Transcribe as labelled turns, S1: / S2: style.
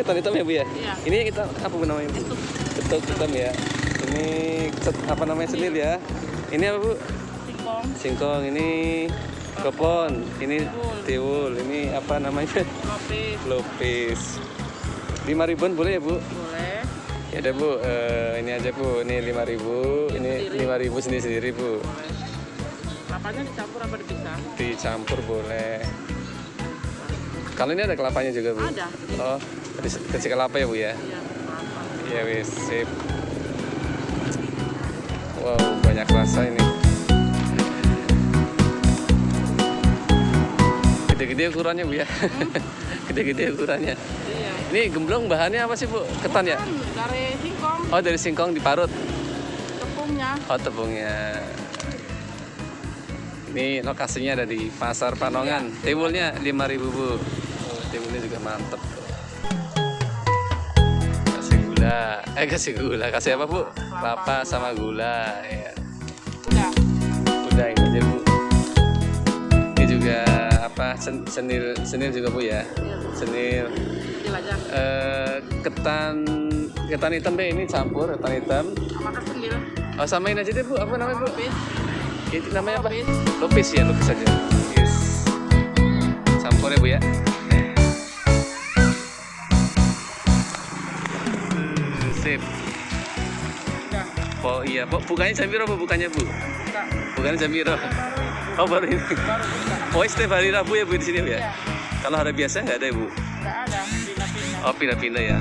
S1: ketan hitam ya Bu ya?
S2: Iya.
S1: Ini kita apa Bu namanya Bu? Ketuk hitam ya. Ini apa namanya senil ya? Ini apa Bu?
S2: Singkong.
S1: Singkong. Ini kepon. Ini tiwul. Ini apa namanya?
S2: Lopis.
S1: Lopis. 5.000-an boleh ya Bu?
S2: Boleh.
S1: Ya udah Bu, ini aja Bu. Ini 5.000. Ini 5.000 sendiri-sendiri Bu.
S2: Boleh. Kelapanya dicampur apa dipisah?
S1: Dicampur boleh. Kalau ini ada kelapanya juga Bu?
S2: Ada.
S1: Oh, kasih kelapa ya Bu ya?
S2: Iya, kelapa.
S1: Iya wis, sip. Wow, banyak rasa ini. Gede-gede ukurannya Bu ya? Gede-gede ukurannya.
S2: Iya.
S1: Ini gemblong bahannya apa sih Bu? Ketan ya?
S2: Kan dari singkong,
S1: Oh, dari singkong diparut.
S2: tepungnya.
S1: Oh, tepungnya. Ini lokasinya ada di Pasar Panongan. Tiwulnya 5.000 Bu. Oh, tiwulnya juga mantep. Kasih gula. Kasih gula. Kasih apa Bu? Kelapa sama gula. Ya.
S2: Udah.
S1: Udah ini aja Bu. Ini juga apa? Senil juga Bu ya?
S2: Iya.
S1: Senil.
S2: Kecil aja.
S1: Ketan hitam deh ini campur ketan hitam.
S2: Sama kesendil.
S1: Oh, samain aja deh Bu. Apa namanya Bu?
S2: Lopis.
S1: Ini namanya apa?
S2: Lopis.
S1: Lopis ya, lopis aja. Yes. Campur ya Bu ya. Sip.
S2: Udah.
S1: Oh iya, bukannya jam berapa Bu? Bukannya Bu?
S2: Buka.
S1: Bukannya jam berapa?
S2: Baru
S1: Oh baru ini.
S2: baru buka.
S1: Oh setiap hari Rabu ya Bu di sini Bu ya?
S2: Iya.
S1: Kalau hari biasa nggak ada ya Bu?
S2: Nggak ada. Pindah-pindah.
S1: Oh pindah-pindah ya.